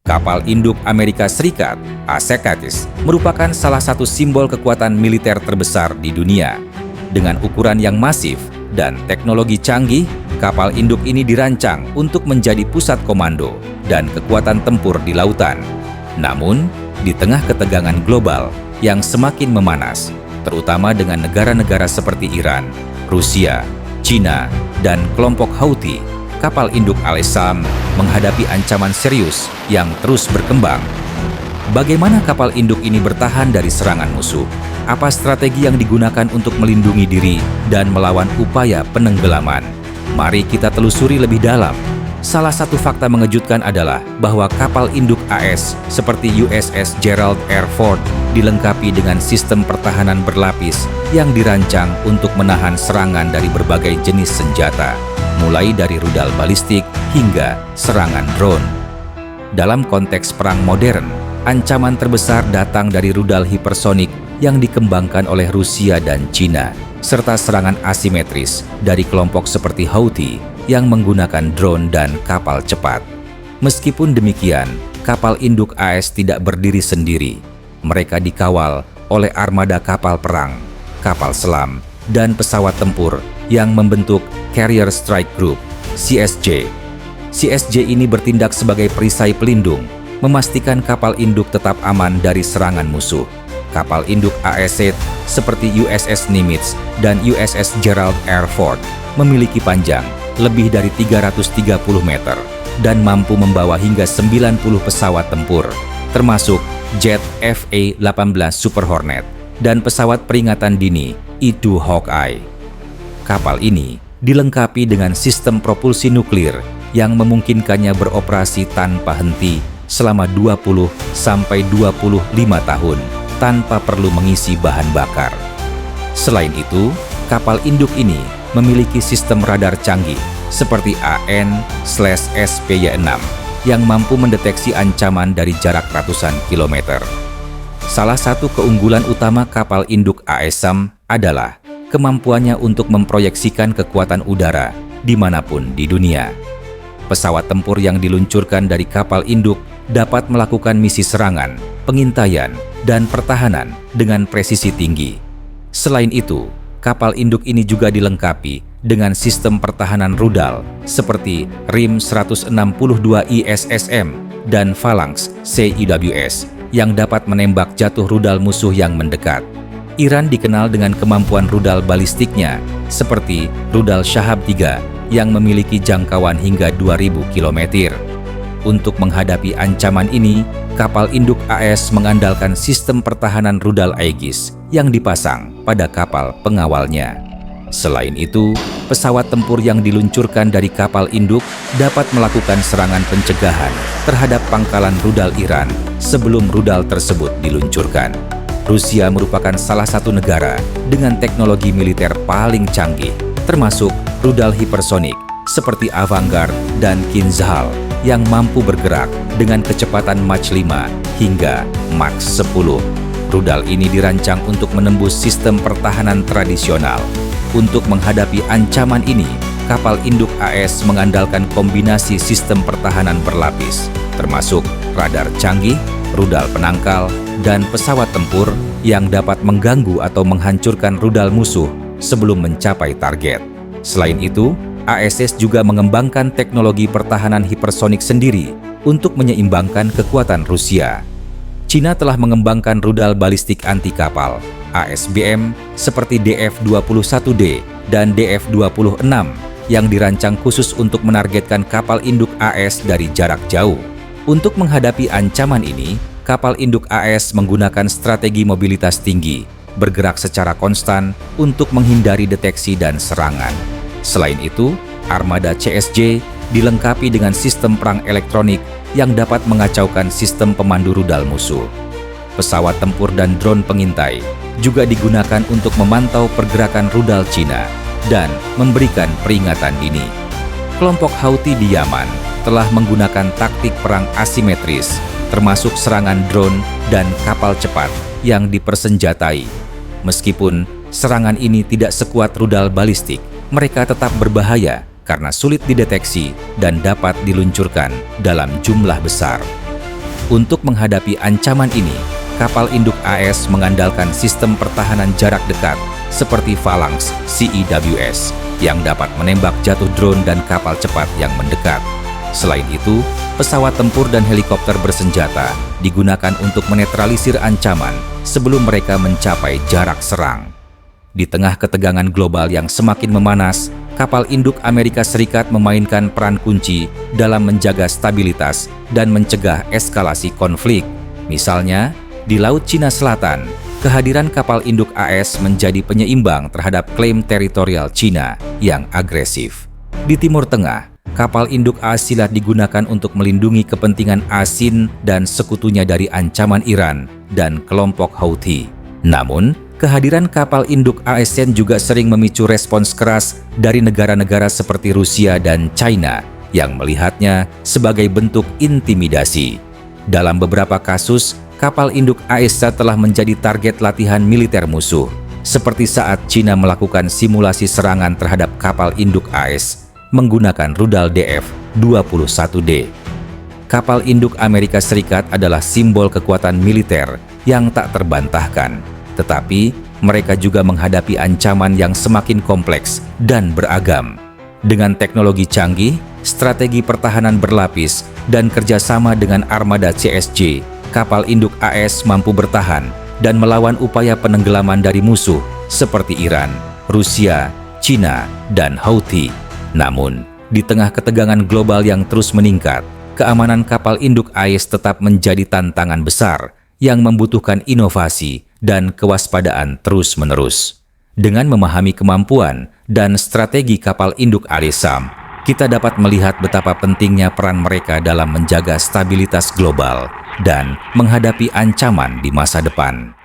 Kapal induk Amerika Serikat, ASECATIS, merupakan salah satu simbol kekuatan militer terbesar di dunia. Dengan ukuran yang masif dan teknologi canggih, kapal induk ini dirancang untuk menjadi pusat komando dan kekuatan tempur di lautan. Namun, di tengah ketegangan global yang semakin memanas, terutama dengan negara-negara seperti Iran, Rusia, Cina, dan kelompok Houthi, kapal induk Al-Essam menghadapi ancaman serius yang terus berkembang. Bagaimana kapal induk ini bertahan dari serangan musuh? Apa strategi yang digunakan untuk melindungi diri dan melawan upaya penenggelaman? Mari kita telusuri lebih dalam. Salah satu fakta mengejutkan adalah bahwa kapal induk AS seperti USS Gerald R. Ford dilengkapi dengan sistem pertahanan berlapis yang dirancang untuk menahan serangan dari berbagai jenis senjata, mulai dari rudal balistik hingga serangan drone. Dalam konteks perang modern, ancaman terbesar datang dari rudal hipersonik yang dikembangkan oleh Rusia dan Cina, serta serangan asimetris dari kelompok seperti Houthi yang menggunakan drone dan kapal cepat. Meskipun demikian, kapal induk AS tidak berdiri sendiri. Mereka dikawal oleh armada kapal perang, kapal selam, dan pesawat tempur yang membentuk Carrier Strike Group, CSG. CSG ini bertindak sebagai perisai pelindung, memastikan kapal induk tetap aman dari serangan musuh. Kapal induk AS seperti USS Nimitz dan USS Gerald R. Ford memiliki panjang lebih dari 330 meter dan mampu membawa hingga 90 pesawat tempur, termasuk jet FA-18 Super Hornet dan pesawat peringatan dini E-2 Hawkeye. Kapal ini dilengkapi dengan sistem propulsi nuklir yang memungkinkannya beroperasi tanpa henti selama 20-25 tahun tanpa perlu mengisi bahan bakar. Selain itu, kapal induk ini memiliki sistem radar canggih seperti AN/SPY-6 yang mampu mendeteksi ancaman dari jarak ratusan kilometer. Salah satu keunggulan utama kapal induk AS-SAM adalah kemampuannya untuk memproyeksikan kekuatan udara dimanapun di dunia. Pesawat tempur yang diluncurkan dari kapal induk dapat melakukan misi serangan, pengintaian, dan pertahanan dengan presisi tinggi. Selain itu, kapal induk ini juga dilengkapi dengan sistem pertahanan rudal seperti RIM 162 ISSM dan Phalanx CIWS yang dapat menembak jatuh rudal musuh yang mendekat. Iran dikenal dengan kemampuan rudal balistiknya seperti rudal Shahab 3 yang memiliki jangkauan hingga 2000 km. Untuk menghadapi ancaman ini, kapal induk AS mengandalkan sistem pertahanan rudal Aegis yang dipasang pada kapal pengawalnya. Selain itu, pesawat tempur yang diluncurkan dari kapal induk dapat melakukan serangan pencegahan terhadap pangkalan rudal Iran sebelum rudal tersebut diluncurkan. Rusia merupakan salah satu negara dengan teknologi militer paling canggih, termasuk rudal hipersonik seperti Avangard dan Kinzhal yang mampu bergerak dengan kecepatan Mach 5 hingga Mach 10. Rudal ini dirancang untuk menembus sistem pertahanan tradisional. Untuk menghadapi ancaman ini, kapal induk AS mengandalkan kombinasi sistem pertahanan berlapis, termasuk radar canggih, rudal penangkal, dan pesawat tempur yang dapat mengganggu atau menghancurkan rudal musuh sebelum mencapai target. Selain itu, ASS juga mengembangkan teknologi pertahanan hipersonik sendiri untuk menyeimbangkan kekuatan Rusia. Cina telah mengembangkan rudal balistik anti kapal ASBM seperti DF-21D dan DF-26 yang dirancang khusus untuk menargetkan kapal induk AS dari jarak jauh. Untuk menghadapi ancaman ini, kapal induk AS menggunakan strategi mobilitas tinggi, bergerak secara konstan untuk menghindari deteksi dan serangan. Selain itu, armada CSG dilengkapi dengan sistem perang elektronik yang dapat mengacaukan sistem pemandu rudal musuh. Pesawat tempur dan drone pengintai juga digunakan untuk memantau pergerakan rudal Cina dan memberikan peringatan dini. Kelompok Houthi di Yaman telah menggunakan taktik perang asimetris, termasuk serangan drone dan kapal cepat yang dipersenjatai. Meskipun serangan ini tidak sekuat rudal balistik, mereka tetap berbahaya karena sulit dideteksi dan dapat diluncurkan dalam jumlah besar. Untuk menghadapi ancaman ini, kapal induk AS mengandalkan sistem pertahanan jarak dekat seperti Phalanx CEWS yang dapat menembak jatuh drone dan kapal cepat yang mendekat. Selain itu, pesawat tempur dan helikopter bersenjata digunakan untuk menetralisir ancaman sebelum mereka mencapai jarak serang. Di tengah ketegangan global yang semakin memanas, kapal induk Amerika Serikat memainkan peran kunci dalam menjaga stabilitas dan mencegah eskalasi konflik. Misalnya, di Laut Cina Selatan, kehadiran kapal induk AS menjadi penyeimbang terhadap klaim teritorial Cina yang agresif. Di Timur Tengah, kapal induk Asilat digunakan untuk melindungi kepentingan ASEAN dan sekutunya dari ancaman Iran dan kelompok Houthi. Namun, kehadiran kapal induk ASN juga sering memicu respons keras dari negara-negara seperti Rusia dan China yang melihatnya sebagai bentuk intimidasi. Dalam beberapa kasus, kapal induk AESA telah menjadi target latihan militer musuh, seperti saat China melakukan simulasi serangan terhadap kapal induk AES menggunakan rudal DF-21D. Kapal induk Amerika Serikat adalah simbol kekuatan militer yang tak terbantahkan. Tetapi, mereka juga menghadapi ancaman yang semakin kompleks dan beragam. Dengan teknologi canggih, strategi pertahanan berlapis, dan kerjasama dengan armada CSJ, kapal induk AS mampu bertahan dan melawan upaya penenggelaman dari musuh seperti Iran, Rusia, China, dan Houthi. Namun, di tengah ketegangan global yang terus meningkat, keamanan kapal induk AS tetap menjadi tantangan besar yang membutuhkan inovasi dan kewaspadaan terus-menerus. Dengan memahami kemampuan dan strategi kapal induk ASEAN, kita dapat melihat betapa pentingnya peran mereka dalam menjaga stabilitas global dan menghadapi ancaman di masa depan.